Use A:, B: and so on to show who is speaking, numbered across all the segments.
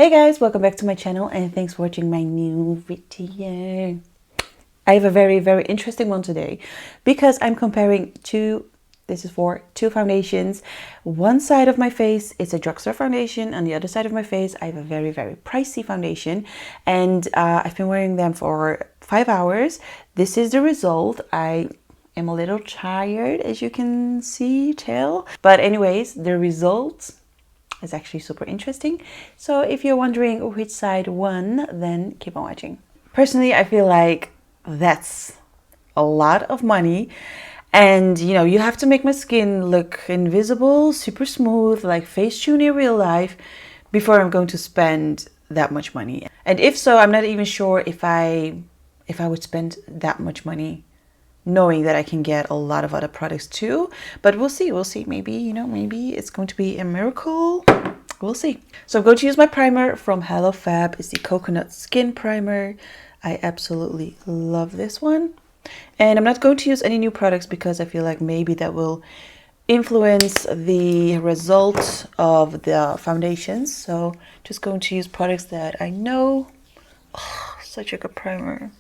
A: Hey guys, welcome back to my channel and thanks for watching my new video. I have a very interesting one today because I'm comparing two foundations. One side of my face is a drugstore foundation, and the other side of my face I have a very pricey foundation, and I've been wearing them for 5 hours. This is the result. I am a little tired, as you can tell, but anyways, the result is actually super interesting. So if you're wondering which side won, then keep on watching. Personally, I feel like that's a lot of money, and you have to make my skin look invisible, super smooth, like Facetune in real life, before I'm going to spend that much money. And if so, I'm not even sure if I would spend that much money knowing that I can get a lot of other products too. But we'll see. Maybe, maybe it's going to be a miracle. We'll see. So I'm going to use my primer from Hello Fab. It's the Coconut Skin Primer. I absolutely love this one. And I'm not going to use any new products because I feel like maybe that will influence the result of the foundations. So just going to use products that I know. Oh, such a good primer.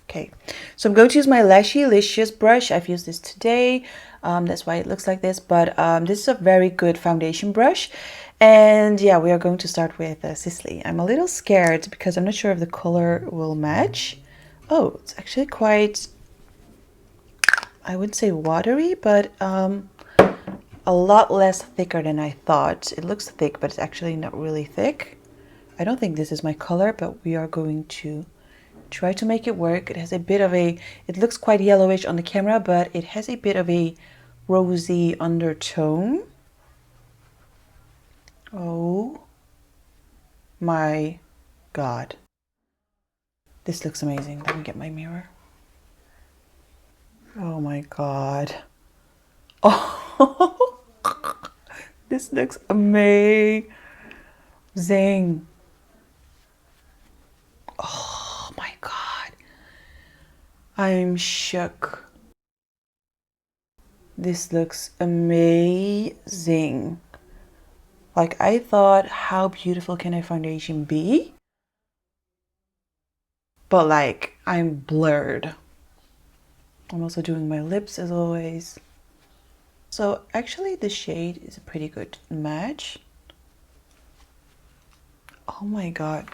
A: Okay, so I'm going to use my Lashy-licious brush. I've used this today. That's why it looks like this. But this is a very good foundation brush. And yeah, we are going to start with Sisley. I'm a little scared because I'm not sure if the color will match. Oh, it's actually quite, I wouldn't say watery, but a lot less thicker than I thought. It looks thick, but it's actually not really thick. I don't think this is my color, but we are going to try to make it work. It has a bit of it looks quite yellowish on the camera, but it has a bit of a rosy undertone. Oh my God. This looks amazing. Let me get my mirror. Oh my God. Oh, this looks amazing. Oh my God. I'm shook. This looks amazing. Like, I thought, how beautiful can a foundation be? But like, I'm blurred. I'm also doing my lips as always. So actually the shade is a pretty good match. Oh my God.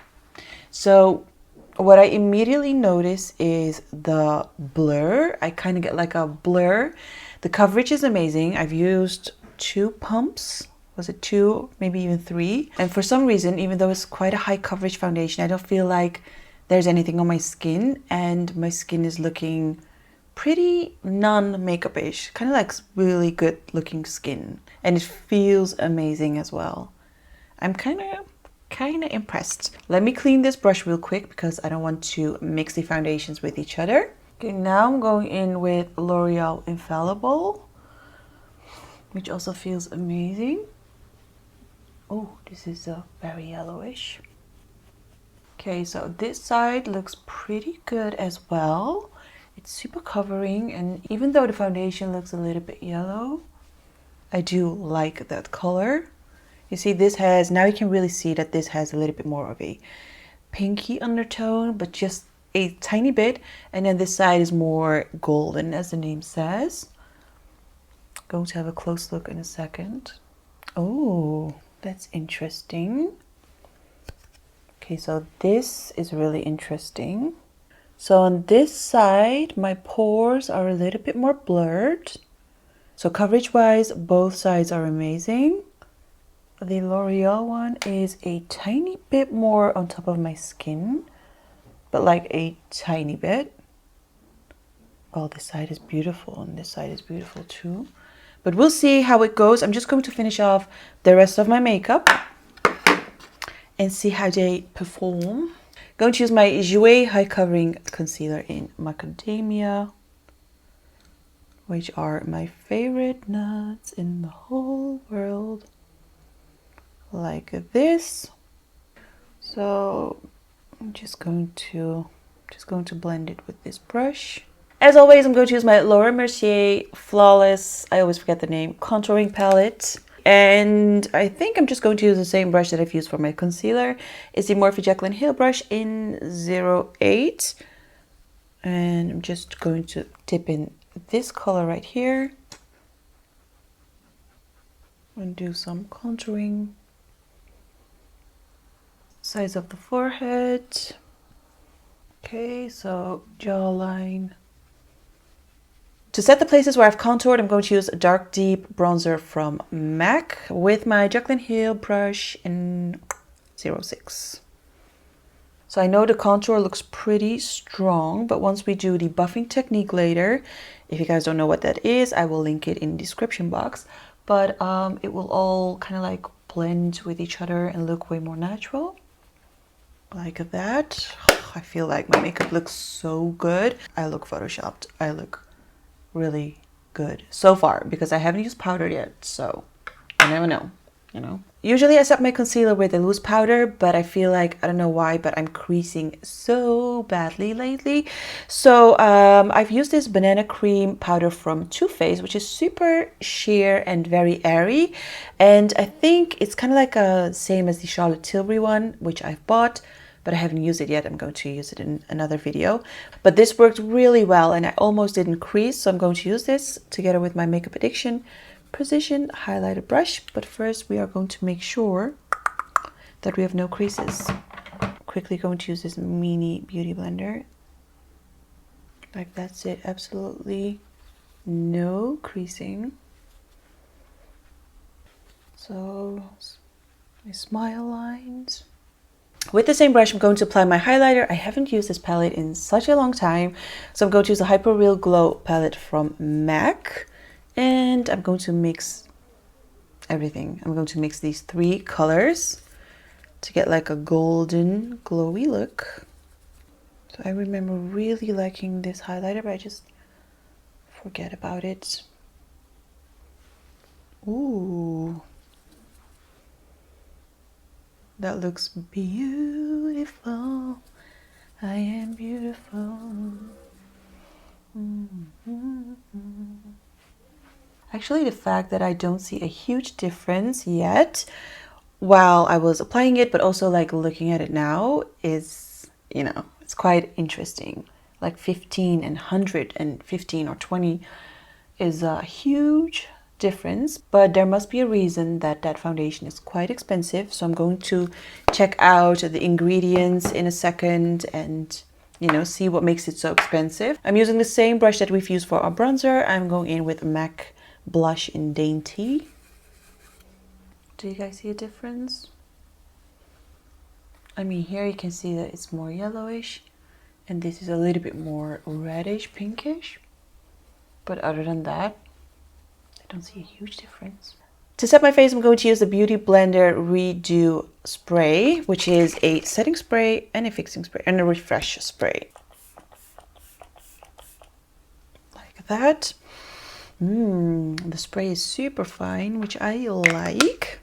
A: So what I immediately notice is the blur. I kind of get like a blur. The coverage is amazing. I've used 2 pumps. Was it 2? Maybe even 3. And for some reason, even though it's quite a high coverage foundation, I don't feel like there's anything on my skin. And my skin is looking pretty non-makeup-ish. Kind of like really good looking skin. And it feels amazing as well. I'm kind of impressed. Let me clean this brush real quick because I don't want to mix the foundations with each other. Okay, now I'm going in with L'Oreal Infallible, which also feels amazing. Oh, this is very yellowish. Okay, so this side looks pretty good as well. It's super covering, and even though the foundation looks a little bit yellow, I do like that color. You see, this has, now you can really see that this has a little bit more of a pinky undertone, but just a tiny bit. And then this side is more golden, as the name says. Going to have a close look in a second. Oh, that's interesting. Okay, so this is really interesting. So on this side, my pores are a little bit more blurred. So coverage-wise, both sides are amazing. The L'Oreal one is a tiny bit more on top of my skin, but like a tiny bit. Oh, this side is beautiful, and this side is beautiful too. But we'll see how it goes. I'm just going to finish off the rest of my makeup and see how they perform. Going to use my Jouer High Covering Concealer in Macadamia, which are my favorite nuts in the whole world. Like this. So I'm just going to blend it with this brush. As always, I'm going to use my Laura Mercier Flawless, I always forget the name, contouring palette. And I think I'm just going to use the same brush that I've used for my concealer. It's the Morphe Jaclyn Hill brush in 08. And I'm just going to dip in this color right here and do some contouring. Size of the forehead. Okay, so jawline. To set the places where I've contoured, I'm going to use a dark deep bronzer from MAC with my Jaclyn Hill brush in 06. So I know the contour looks pretty strong, but once we do the buffing technique later, if you guys don't know what that is, I will link it in the description box. But it will all kind of like blend with each other and look way more natural. Like that. I feel like my makeup looks so good. I look photoshopped. I look really good so far because I haven't used powder yet, so I never know, you know. Usually I set my concealer with a loose powder, but I feel like, I don't know why, but I'm creasing so badly lately. So I've used this banana cream powder from Too Faced, which is super sheer and very airy, and I think it's kind of like a same as the Charlotte Tilbury one, which I've bought, but I haven't used it yet. I'm going to use it in another video. But this worked really well and I almost didn't crease. So I'm going to use this together with my Makeup Addiction Precision Highlighter brush. But first we are going to make sure that we have no creases. Quickly going to use this mini beauty blender. Like that's it, absolutely no creasing. So my smile lines. With the same brush, I'm going to apply my highlighter. I haven't used this palette in such a long time. So I'm going to use the Hyper Real Glow palette from MAC. And I'm going to mix everything. I'm going to mix these three colors to get like a golden glowy look. So I remember really liking this highlighter, but I just forget about it. Ooh. That looks beautiful. I am beautiful. Actually, the fact that I don't see a huge difference yet while I was applying it, but also like looking at it now is, you know, it's quite interesting. Like 15 and 100 and 15 or 20 is a huge difference, but there must be a reason that that foundation is quite expensive. So I'm going to check out the ingredients in a second and, you know, see what makes it so expensive. I'm using the same brush that we've used for our bronzer. I'm going in with MAC blush in Dainty. Do you guys see a difference? I mean, here you can see that it's more yellowish and this is a little bit more reddish pinkish, but other than that I don't see a huge difference. To set my face, I'm going to use the Beauty Blender Redo Spray, which is a setting spray and a fixing spray and a refresh spray. Like that. The spray is super fine, which I like.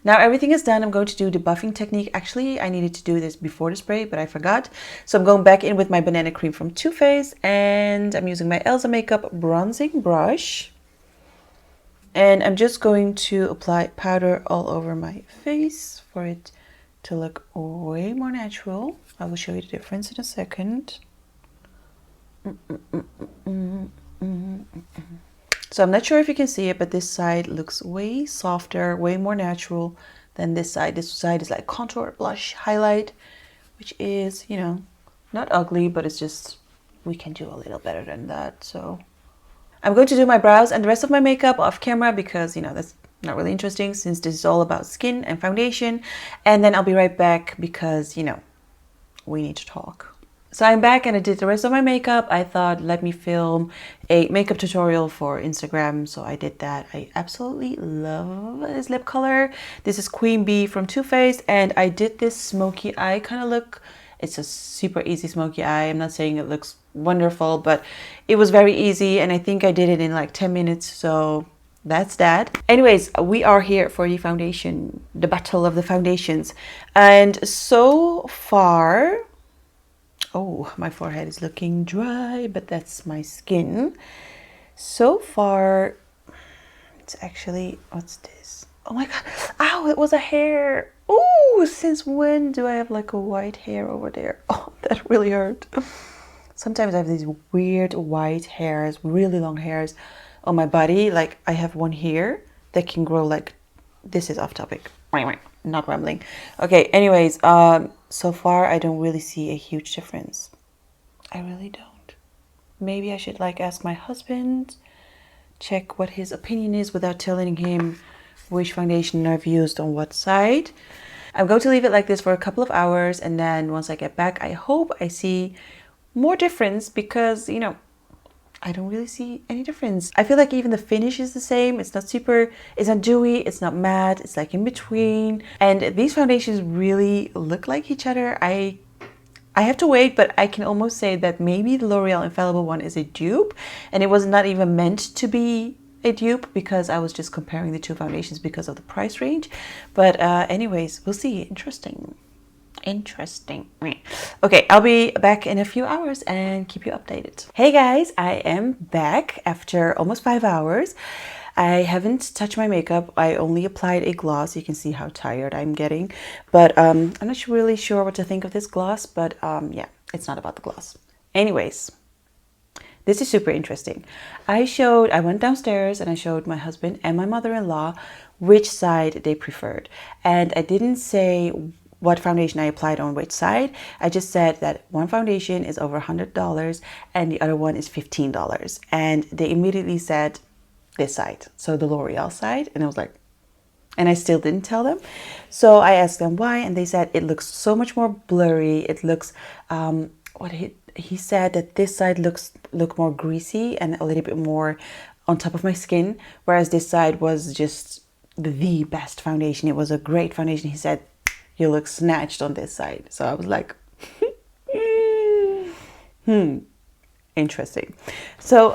A: Now everything is done. I'm going to do the buffing technique. Actually, I needed to do this before the spray, but I forgot. So I'm going back in with my banana cream from Too Faced and I'm using my Elsa Makeup bronzing brush. And I'm just going to apply powder all over my face for it to look way more natural. I will show you the difference in a second. So I'm not sure if you can see it, but this side looks way softer, way more natural than this side. This side is like contour, blush, highlight, which is, you know, not ugly, but it's just, we can do a little better than that. So I'm going to do my brows and the rest of my makeup off camera because, you know, that's not really interesting since this is all about skin and foundation. And then I'll be right back because, you know, we need to talk. So I'm back and I did the rest of my makeup. I thought, let me film a makeup tutorial for Instagram. So I did that. I absolutely love this lip color. This is Queen Bee from Too Faced and I did this smoky eye kind of look. It's a super easy smoky eye. I'm not saying it looks wonderful, but it was very easy and I think I did it in like 10 minutes. So that's that. Anyways, we are here for the foundation, the battle of the foundations. And so far, oh, my forehead is looking dry, but that's my skin. So far, It's actually, what's this? Oh my god. Ow, it was a hair. Oh, since when do I have like a white hair over there? Oh, that really hurt. Sometimes I have these weird white hairs, really long hairs on my body. Like I have one here that can grow like, this is off topic. Not rambling. Okay, anyways, so far I don't really see a huge difference. I really don't. Maybe I should like ask my husband, check what his opinion is without telling him which foundation I've used on what side. I'm going to leave it like this for a couple of hours, and then once I get back, I hope I see more difference, because you know, I don't really see any difference. I feel like even the finish is the same. It's not super, it's not dewy, it's not matte, it's like in between. And these foundations really look like each other. I have to wait, but I can almost say that maybe the L'Oreal Infallible one is a dupe, and it was not even meant to be a dupe, because I was just comparing the two foundations because of the price range. But anyways, we'll see. Interesting. Okay, I'll be back in a few hours and keep you updated. Hey guys, I am back after almost 5 hours. I haven't touched my makeup. I only applied a gloss. You can see how tired I'm getting, but I'm not really sure what to think of this gloss, but yeah, it's not about the gloss. Anyways, this is super interesting. I went downstairs and I showed my husband and my mother-in-law which side they preferred, and I didn't say what foundation I applied on which side. I just said that one foundation is over $100 and the other one is $15. And they immediately said this side, so the L'Oreal side. And I was like, and I still didn't tell them. So I asked them why, and they said it looks so much more blurry. It looks, he said that this side look more greasy and a little bit more on top of my skin, whereas this side was just the best foundation. It was a great foundation. He said, you look snatched on this side. So I was like, interesting. So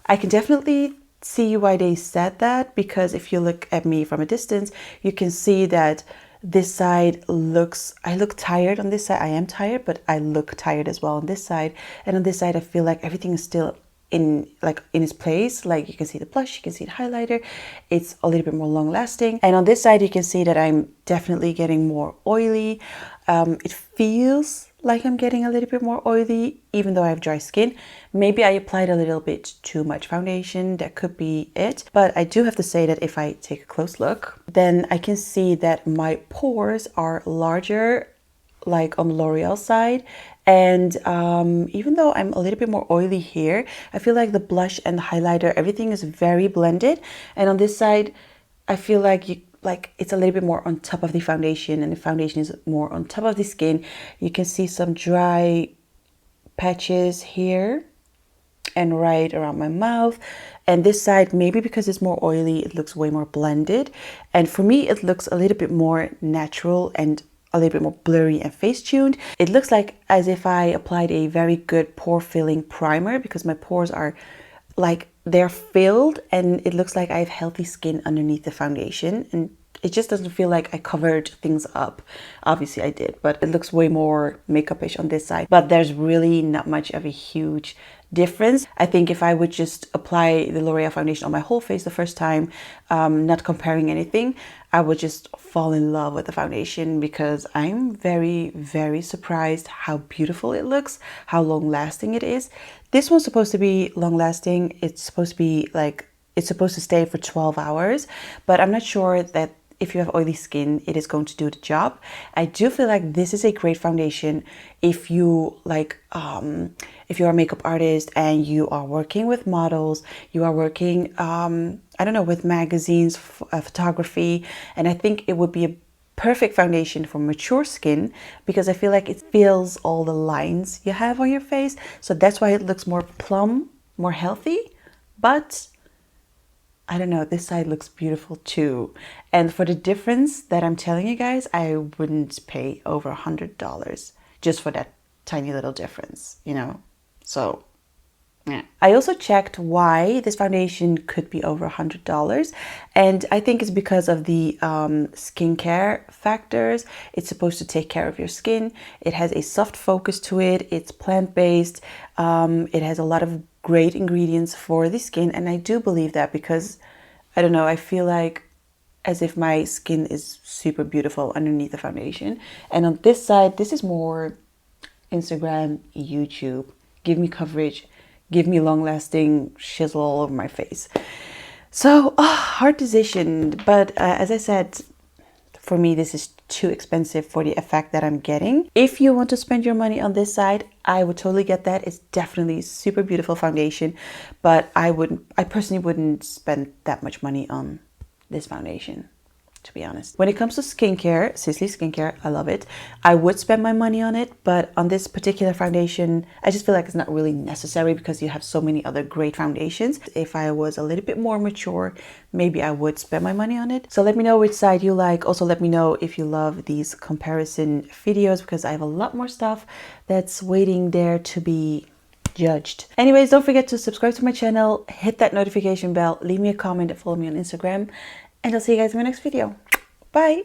A: I can definitely see why they said that, because if you look at me from a distance, you can see that this side I look tired on this side. I am tired, but I look tired as well on this side. And on this side, I feel like everything is still in its place. Like you can see the blush, you can see the highlighter, it's a little bit more long lasting. And on this side you can see that I'm definitely getting more oily. It feels like I'm getting a little bit more oily even though I have dry skin. Maybe I applied a little bit too much foundation, that could be it. But I do have to say that if I take a close look, then I can see that my pores are larger, like on the L'Oreal side. And even though I'm a little bit more oily here, I feel like the blush and the highlighter, everything is very blended. And on this side, I feel like it's a little bit more on top of the foundation, and the foundation is more on top of the skin. You can see some dry patches here and right around my mouth. And this side, maybe because it's more oily, it looks way more blended. And for me, it looks a little bit more natural and a little bit more blurry and face tuned. It looks like as if I applied a very good pore filling primer, because my pores are like they're filled, and it looks like I have healthy skin underneath the foundation, and it just doesn't feel like I covered things up. Obviously I did, but it looks way more makeup-ish on this side. But there's really not much of a huge difference. I think if I would just apply the L'Oreal foundation on my whole face the first time, not comparing anything, I would just fall in love with the foundation, because I'm very, very surprised how beautiful it looks, how long lasting it is. This one's supposed to be long lasting. It's supposed to be like, it's supposed to stay for 12 hours, but I'm not sure that if you have oily skin, it is going to do the job. I do feel like this is a great foundation if you if you're a makeup artist and you are working with models, you are working, I don't know, with magazines, photography. And I think it would be a perfect foundation for mature skin, because I feel like it fills all the lines you have on your face. So that's why it looks more plump, more healthy. But I don't know, this side looks beautiful too. And for the difference that I'm telling you guys, I wouldn't pay over $100 just for that tiny little difference, you know? So, yeah. I also checked why this foundation could be over $100. And I think it's because of the skincare factors. It's supposed to take care of your skin. It has a soft focus to it. It's plant-based. It has a lot of great ingredients for the skin, and I do believe that, because I don't know, I feel like as if my skin is super beautiful underneath the foundation. And on this side, this is more Instagram, YouTube. Give me coverage, give me long lasting shizzle all over my face. So hard decision, but as I said, for me this is too expensive for the effect that I'm getting. If you want to spend your money on this side, I would totally get that. It's definitely super beautiful foundation, but I personally wouldn't spend that much money on this foundation, to be honest. When it comes to skincare, Sisley skincare, I love it. I would spend my money on it, but on this particular foundation, I just feel like it's not really necessary because you have so many other great foundations. If I was a little bit more mature, maybe I would spend my money on it. So let me know which side you like. Also, let me know if you love these comparison videos because I have a lot more stuff that's waiting there to be judged. Anyways, don't forget to subscribe to my channel, hit that notification bell, leave me a comment, and follow me on Instagram. And I'll see you guys in my next video. Bye!